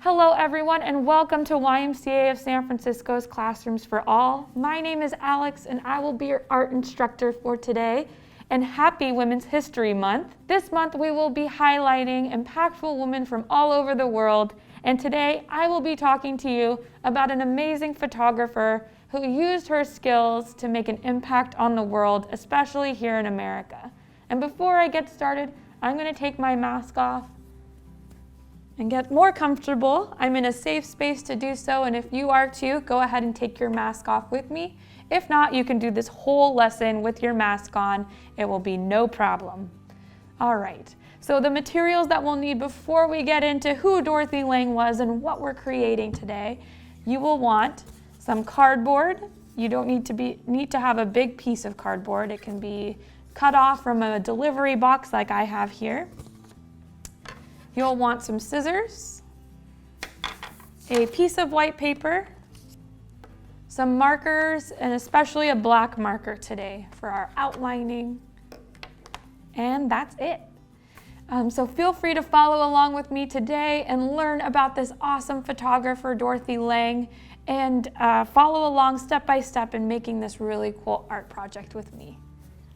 Hello everyone and welcome to YMCA of San Francisco's Classrooms for All. My name is Alex and I will be your art instructor for today. And happy Women's History Month. This month we will be highlighting impactful women from all over the world. And today I will be talking to you about an amazing photographer who used her skills to make an impact on the world, especially here in America. And before I get started, I'm going to take my mask off and get more comfortable. I'm in a safe space to do so, and if you are too, go ahead and take your mask off with me. If not, you can do this whole lesson with your mask on. It will be no problem. All right, so the materials that we'll need before we get into who Dorothea Lange was and what we're creating today, you will want some cardboard. You don't need to have a big piece of cardboard. It can be cut off from a delivery box like I have here. You'll want some scissors, a piece of white paper, some markers, and especially a black marker today for our outlining, and that's it. So feel free to follow along with me today and learn about this awesome photographer, Dorothea Lange, and follow along step by step in making this really cool art project with me.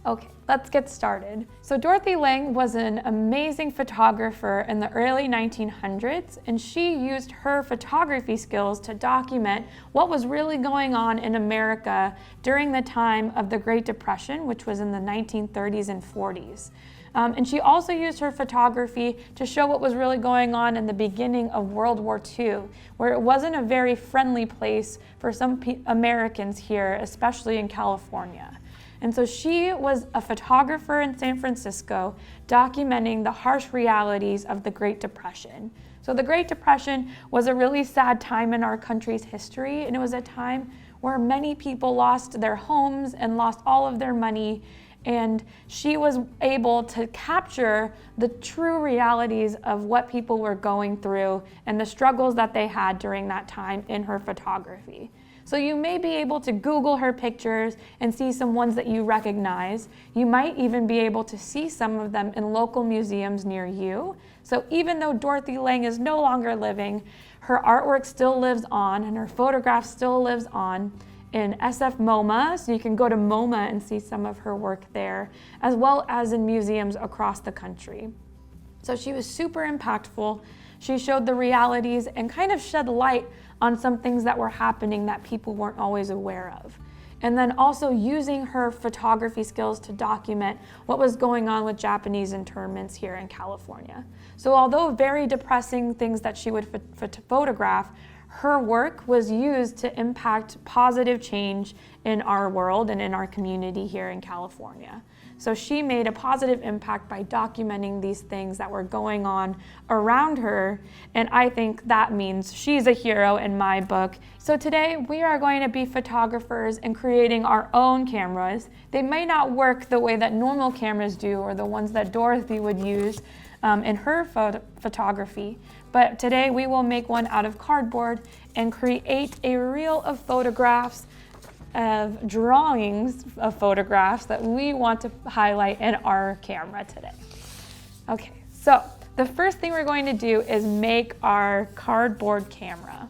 Okay, let's get started. So Dorothea Lange was an amazing photographer in the early 1900s, and she used her photography skills to document what was really going on in America during the time of the Great Depression, which was in the 1930s and 40s. And she also used her photography to show what was really going on in the beginning of World War II, where it wasn't a very friendly place for some Americans here, especially in California. And so she was a photographer in San Francisco documenting the harsh realities of the Great Depression. So the Great Depression was a really sad time in our country's history, and it was a time where many people lost their homes and lost all of their money, and she was able to capture the true realities of what people were going through and the struggles that they had during that time in her photography. So you may be able to Google her pictures and see some ones that you recognize. You might even be able to see some of them in local museums near you. So even though Dorothea Lange is no longer living, her artwork still lives on and her photograph still lives on in SF MoMA, so you can go to MoMA and see some of her work there, as well as in museums across the country. So she was super impactful. She showed the realities and kind of shed light on some things that were happening that people weren't always aware of. And then also using her photography skills to document what was going on with Japanese internments here in California. So although very depressing things that she would photograph, her work was used to impact positive change in our world and in our community here in California. So she made a positive impact by documenting these things that were going on around her, and I think that means she's a hero in my book. So today we are going to be photographers and creating our own cameras. They may not work the way that normal cameras do or the ones that Dorothy would use in her photography, but today we will make one out of cardboard and create a reel of photographs, of drawings of photographs that we want to highlight in our camera today. Okay, so the first thing we're going to do is make our cardboard camera.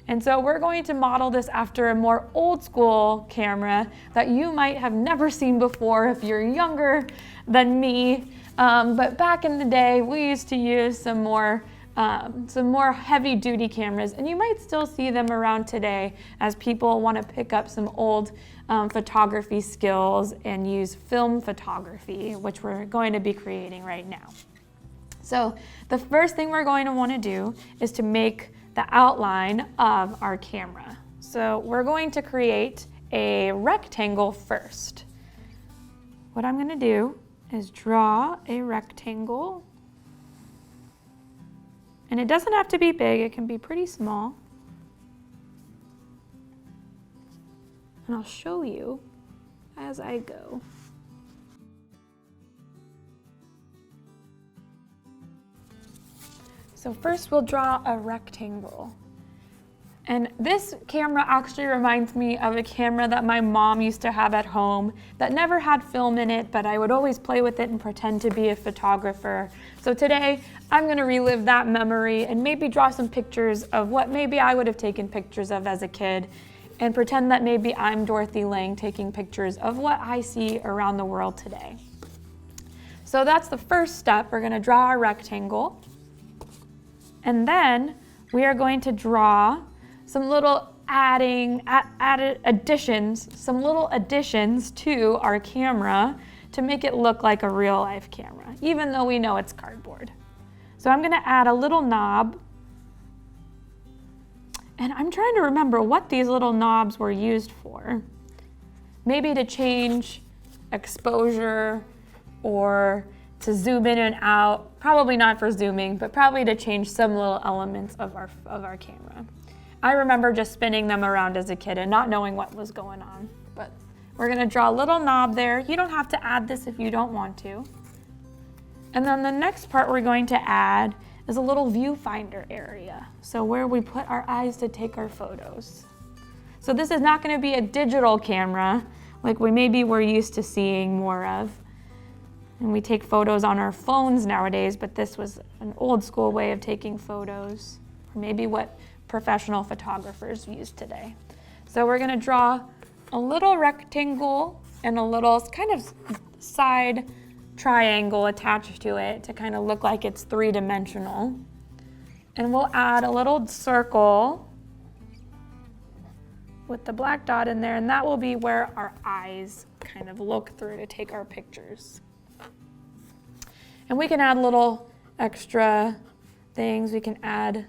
And so we're going to model this after a more old school camera that you might have never seen before if you're younger than me. But back in the day, we used to use some more heavy duty cameras, and you might still see them around today as people want to pick up some old photography skills and use film photography, which we're going to be creating right now. So the first thing we're going to want to do is to make the outline of our camera. So we're going to create a rectangle first. What I'm going to do is draw a rectangle. And it doesn't have to be big, it can be pretty small. And I'll show you as I go. So first we'll draw a rectangle. And this camera actually reminds me of a camera that my mom used to have at home that never had film in it, but I would always play with it and pretend to be a photographer. So today, I'm gonna relive that memory and maybe draw some pictures of what maybe I would have taken pictures of as a kid, and pretend that maybe I'm Dorothea Lange taking pictures of what I see around the world today. So that's the first step. We're gonna draw our rectangle. And then we are going to draw some little some little additions to our camera to make it look like a real life camera, even though we know it's cardboard. So I'm gonna add a little knob, and I'm trying to remember what these little knobs were used for. Maybe to change exposure or to zoom in and out. Probably not for zooming, but probably to change some little elements of our camera. I remember just spinning them around as a kid and not knowing what was going on. But we're gonna draw a little knob there. You don't have to add this if you don't want to. And then the next part we're going to add is a little viewfinder area. So where we put our eyes to take our photos. So this is not gonna be a digital camera like we're used to seeing more of. And we take photos on our phones nowadays, but this was an old school way of taking photos, or maybe what professional photographers use today. So we're gonna draw a little rectangle and a little kind of side triangle attached to it to kind of look like it's three-dimensional. And we'll add a little circle with the black dot in there, and that will be where our eyes kind of look through to take our pictures. And we can add little extra things. We can add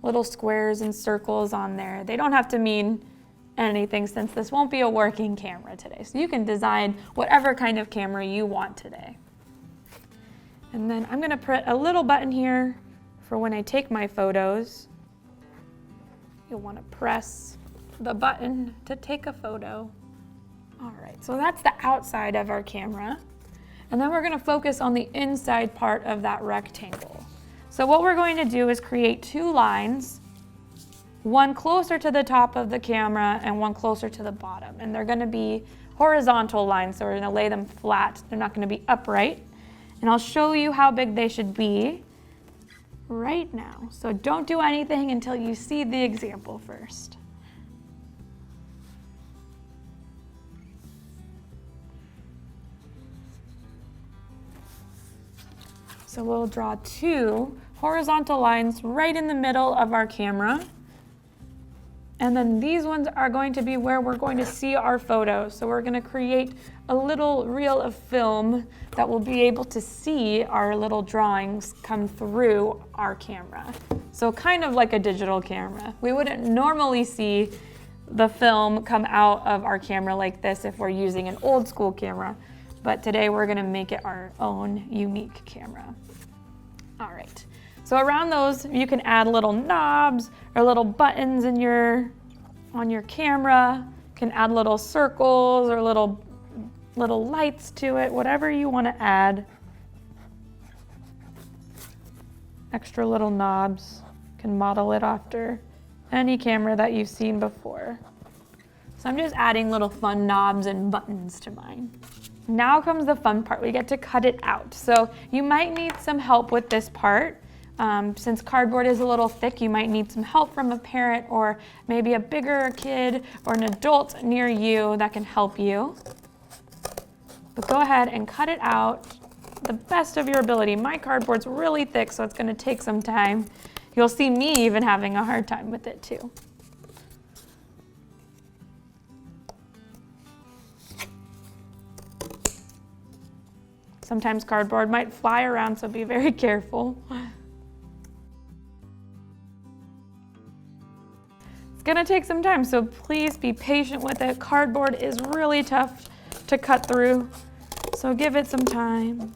little squares and circles on there. They don't have to mean anything since this won't be a working camera today. So you can design whatever kind of camera you want today. And then I'm gonna put a little button here for when I take my photos. You'll wanna press the button to take a photo. All right, so that's the outside of our camera. And then we're gonna focus on the inside part of that rectangle. So what we're going to do is create two lines, one closer to the top of the camera and one closer to the bottom. And they're gonna be horizontal lines, so we're gonna lay them flat. They're not gonna be upright. And I'll show you how big they should be right now. So don't do anything until you see the example first. So we'll draw two horizontal lines right in the middle of our camera. And then these ones are going to be where we're going to see our photos. So we're gonna create a little reel of film that will be able to see our little drawings come through our camera. So kind of like a digital camera. We wouldn't normally see the film come out of our camera like this if we're using an old school camera. But today we're gonna make it our own unique camera. All right, so around those, you can add little knobs or little buttons on your camera. You can add little circles or little lights to it, whatever you wanna add. Extra little knobs, you can model it after any camera that you've seen before. So I'm just adding little fun knobs and buttons to mine. Now comes the fun part. We get to cut it out. So you might need some help with this part. Since cardboard is a little thick, you might need some help from a parent or maybe a bigger kid or an adult near you that can help you. But go ahead and cut it out the best of your ability. My cardboard's really thick, so it's gonna take some time. You'll see me even having a hard time with it too. Sometimes cardboard might fly around, so be very careful. It's gonna take some time, so please be patient with it. Cardboard is really tough to cut through, so give it some time.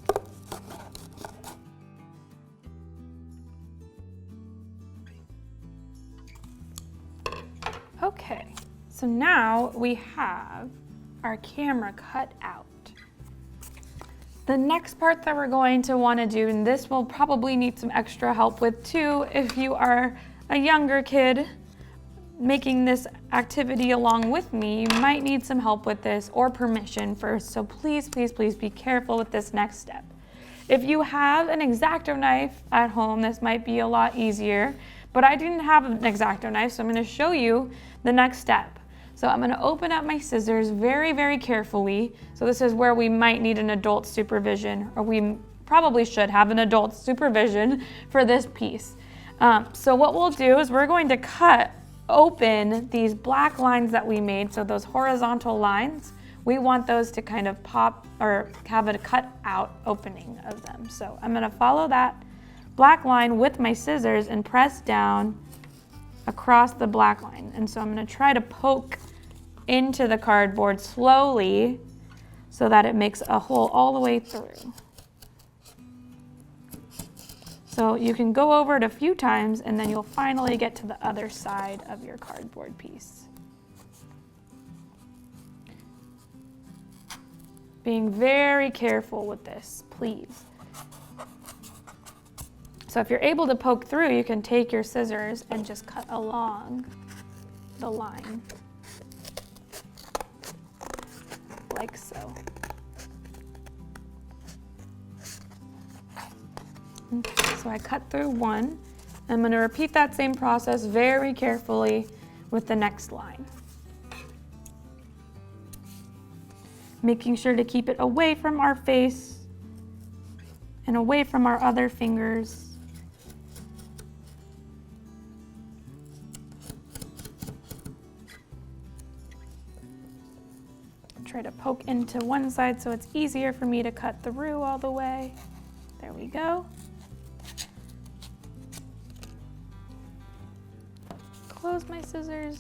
Okay, so now we have our camera cut out. The next part that we're going to want to do, and this will probably need some extra help with too if you are a younger kid, making this activity along with me, you might need some help with this or permission first. So please, please, please be careful with this next step. If you have an X-Acto knife at home, this might be a lot easier, but I didn't have an X-Acto knife, so I'm going to show you the next step. So I'm going to open up my scissors very, very carefully. So this is where we might need an adult supervision, or we probably should have an adult supervision for this piece. So what we'll do is we're going to cut open these black lines that we made. So those horizontal lines, we want those to kind of pop or have a cut out opening of them. So I'm going to follow that black line with my scissors and press down across the black line. And so I'm going to try to poke into the cardboard slowly so that it makes a hole all the way through. So you can go over it a few times and then you'll finally get to the other side of your cardboard piece. Being very careful with this, please. So if you're able to poke through, you can take your scissors and just cut along the line, like so. Okay, so I cut through one. I'm going to repeat that same process very carefully with the next line. Making sure to keep it away from our face and away from our other fingers. Try to poke into one side so it's easier for me to cut through all the way. There we go. Close my scissors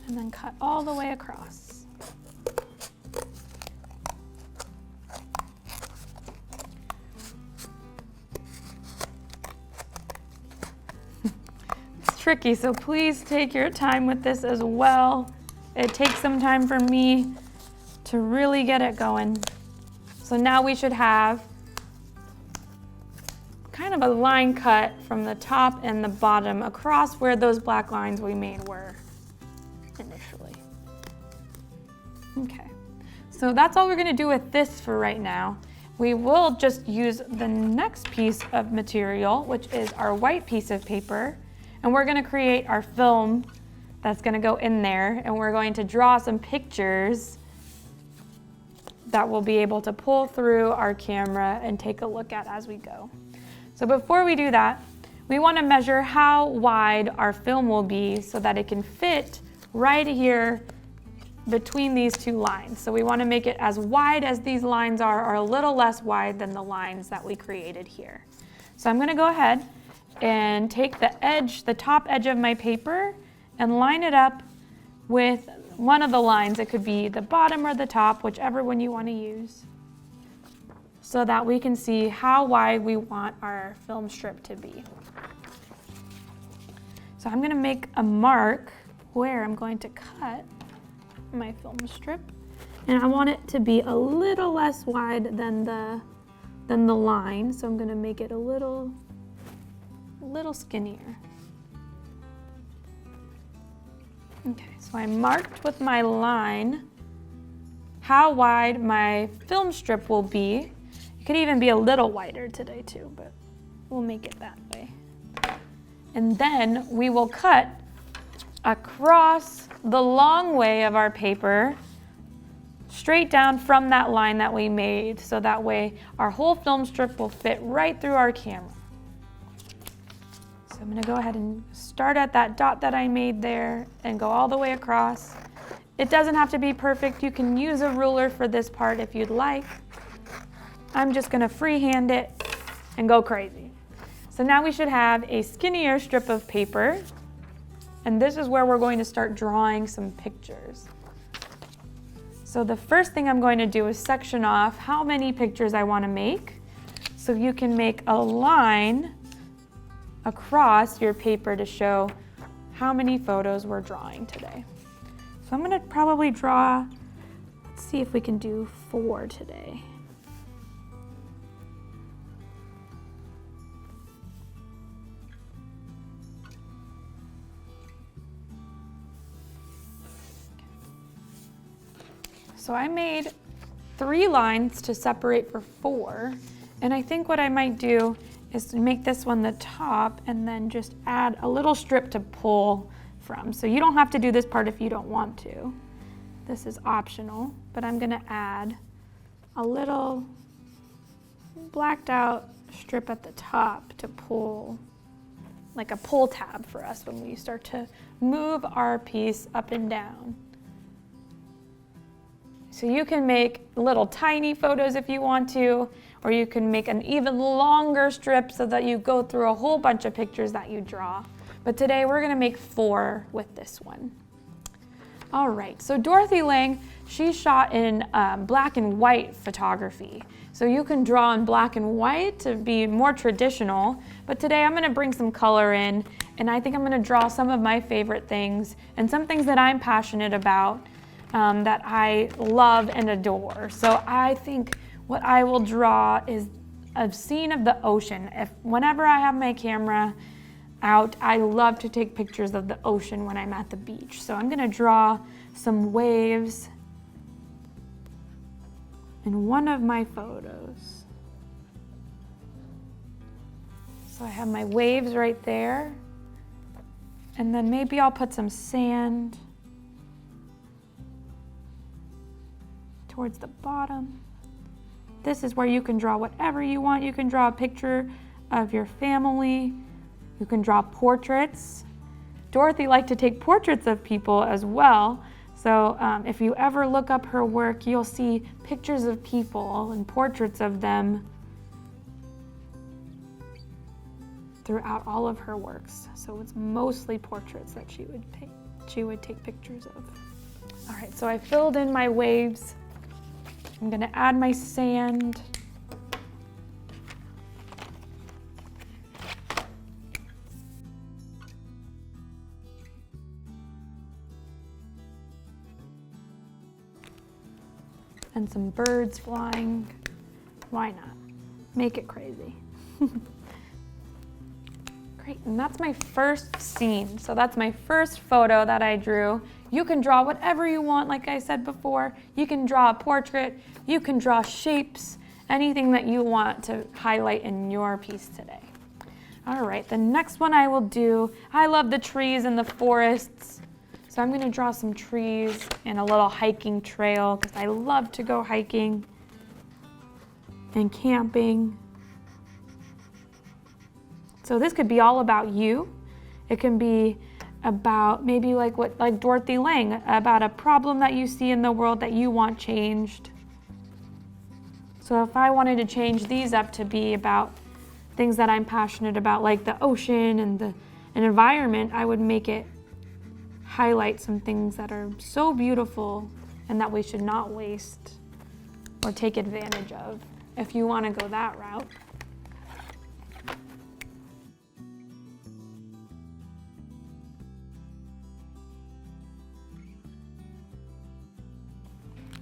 and then cut all the way across. It's tricky, so please take your time with this as well. It takes some time for me to really get it going. So now we should have kind of a line cut from the top and the bottom across where those black lines we made were initially. Okay, so that's all we're going to do with this for right now. We will just use the next piece of material, which is our white piece of paper, and we're going to create our film that's going to go in there, and we're going to draw some pictures that we'll be able to pull through our camera and take a look at as we go. So before we do that, we want to measure how wide our film will be so that it can fit right here between these two lines. So we want to make it as wide as these lines are, or a little less wide than the lines that we created here. So I'm going to go ahead and take the edge, the top edge of my paper, and line it up with one of the lines. It could be the bottom or the top, whichever one you want to use, so that we can see how wide we want our film strip to be. So I'm going to make a mark where I'm going to cut my film strip, and I want it to be a little less wide than the line, so I'm going to make it a little skinnier. Okay, so I marked with my line how wide my film strip will be. It could even be a little wider today too, but we'll make it that way. And then we will cut across the long way of our paper, straight down from that line that we made, so that way our whole film strip will fit right through our camera. So I'm going to go ahead and start at that dot that I made there and go all the way across. It doesn't have to be perfect. You can use a ruler for this part if you'd like. I'm just going to freehand it and go crazy. So now we should have a skinnier strip of paper, and this is where we're going to start drawing some pictures. So the first thing I'm going to do is section off how many pictures I want to make, so you can make a line across your paper to show how many photos we're drawing today. So I'm going to probably draw, let's see if we can do 4 today. So I made 3 lines to separate for 4. And I think what I might do is to make this one the top and then just add a little strip to pull from. So you don't have to do this part if you don't want to. This is optional, but I'm gonna add a little blacked out strip at the top to pull, like a pull tab for us when we start to move our piece up and down. So you can make little tiny photos if you want to, or you can make an even longer strip so that you go through a whole bunch of pictures that you draw. But today we're gonna make 4 with this one. All right, so Dorothea Lange, she shot in black and white photography. So you can draw in black and white to be more traditional, but today I'm gonna bring some color in, and I think I'm gonna draw some of my favorite things and some things that I'm passionate about that I love and adore. So I think what I will draw is a scene of the ocean. Whenever I have my camera out, I love to take pictures of the ocean when I'm at the beach. So I'm gonna draw some waves in one of my photos. So I have my waves right there, and then maybe I'll put some sand towards the bottom. This is where you can draw whatever you want. You can draw a picture of your family. You can draw portraits. Dorothy liked to take portraits of people as well. So if you ever look up her work, you'll see pictures of people and portraits of them throughout all of her works. So it's mostly portraits that she would take pictures of. All right, so I filled in my waves. I'm gonna add my sand. And some birds flying. Why not? Make it crazy. Great, and that's my first scene. So that's my first photo that I drew. You can draw whatever you want, like I said before. You can draw a portrait, you can draw shapes, anything that you want to highlight in your piece today. All right, the next one I will do, I love the trees and the forests. So I'm gonna draw some trees and a little hiking trail because I love to go hiking and camping. So this could be all about you. It can be about maybe like Dorothea Lange, about a problem that you see in the world that you want changed. So if I wanted to change these up to be about things that I'm passionate about, like the ocean and an environment, I would make it highlight some things that are so beautiful and that we should not waste or take advantage of if you want to go that route.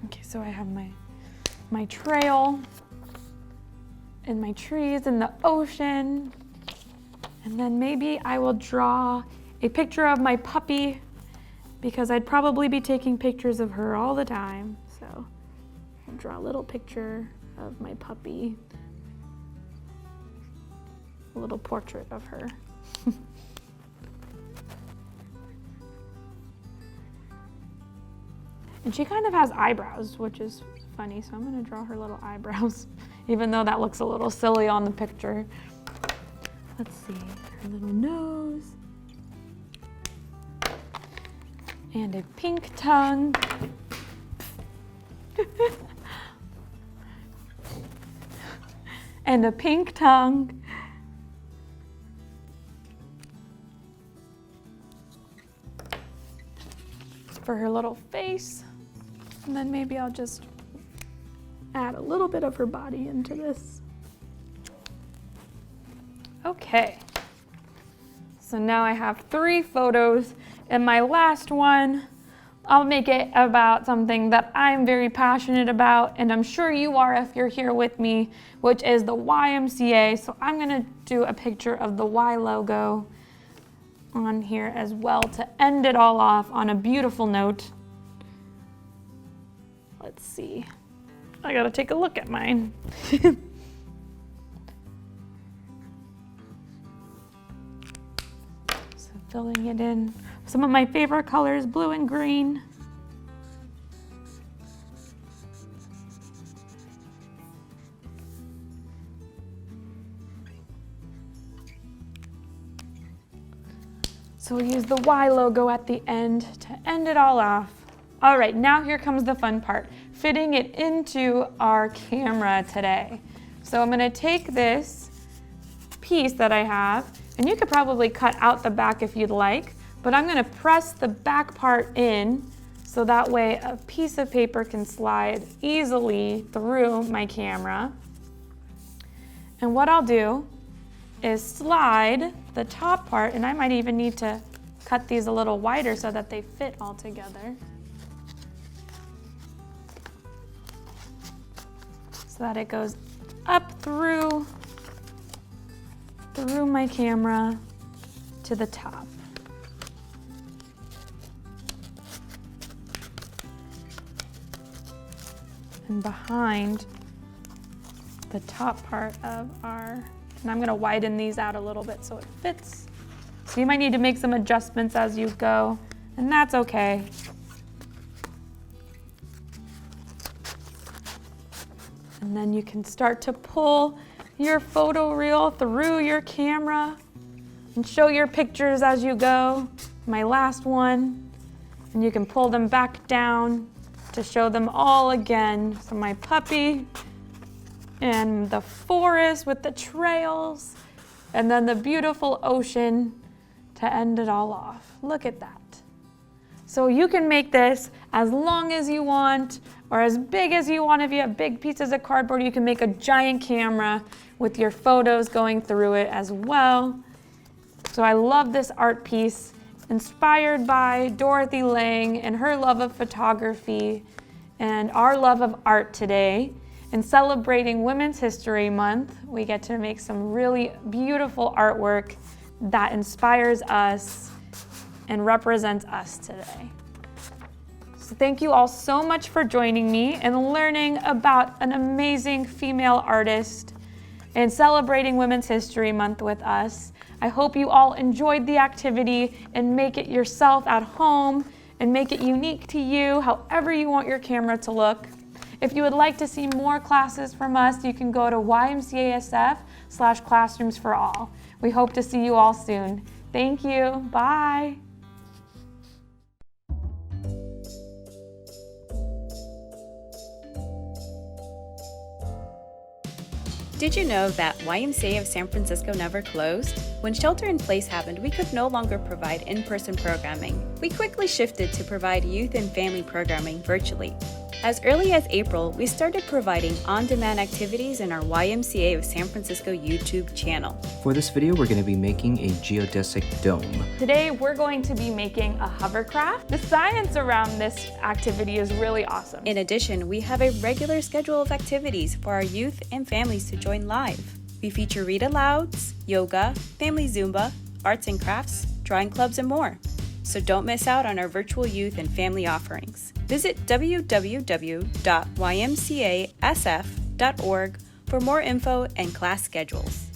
Okay, so I have my trail and my trees and the ocean, and then maybe I will draw a picture of my puppy because I'd probably be taking pictures of her all the time. So I'll draw a little picture of my puppy, a little portrait of her. And she kind of has eyebrows, which is funny, so I'm gonna draw her little eyebrows, even though that looks a little silly on the picture. Let's see, her little nose. And a pink tongue. And a pink tongue. For her little face. And then maybe I'll just add a little bit of her body into this. Okay. So now I have 3 photos, and my last one, I'll make it about something that I'm very passionate about, and I'm sure you are if you're here with me, which is the YMCA. So I'm gonna do a picture of the Y logo on here as well to end it all off on a beautiful note. let's see. I gotta take a look at mine. So filling it in. Some of my favorite colors, blue and green. So we'll use the Y logo at the end to end it all off. All right, now here comes the fun part, fitting it into our camera today. So I'm gonna take this piece that I have, and you could probably cut out the back if you'd like, but I'm gonna press the back part in so that way a piece of paper can slide easily through my camera. And what I'll do is slide the top part, and I might even need to cut these a little wider so that they fit all together. So that it goes up through my camera to the top. And behind the top part of our, and I'm gonna widen these out a little bit so it fits. So you might need to make some adjustments as you go, and that's okay. And then you can start to pull your photo reel through your camera and show your pictures as you go. My last one, and you can pull them back down to show them all again. So my puppy, and the forest with the trails, and then the beautiful ocean to end it all off. Look at that. So you can make this as long as you want or as big as you want. If you have big pieces of cardboard, you can make a giant camera with your photos going through it as well. So I love this art piece, inspired by Dorothea Lange and her love of photography and our love of art today. In celebrating Women's History Month, we get to make some really beautiful artwork that inspires us and represents us today. So thank you all so much for joining me and learning about an amazing female artist and celebrating Women's History Month with us. I hope you all enjoyed the activity and make it yourself at home and make it unique to you, however you want your camera to look. If you would like to see more classes from us, you can go to YMCASF/Classrooms for All. We hope to see you all soon. Thank you. Bye. Did you know that YMCA of San Francisco never closed? When shelter-in-place happened, we could no longer provide in-person programming. We quickly shifted to provide youth and family programming virtually. As early as April, we started providing on-demand activities in our YMCA of San Francisco YouTube channel. For this video, we're going to be making a geodesic dome. Today, we're going to be making a hovercraft. The science around this activity is really awesome. In addition, we have a regular schedule of activities for our youth and families to join live. We feature read-alouds, yoga, family Zumba, arts and crafts, drawing clubs, and more. So don't miss out on our virtual youth and family offerings. Visit www.ymcasf.org for more info and class schedules.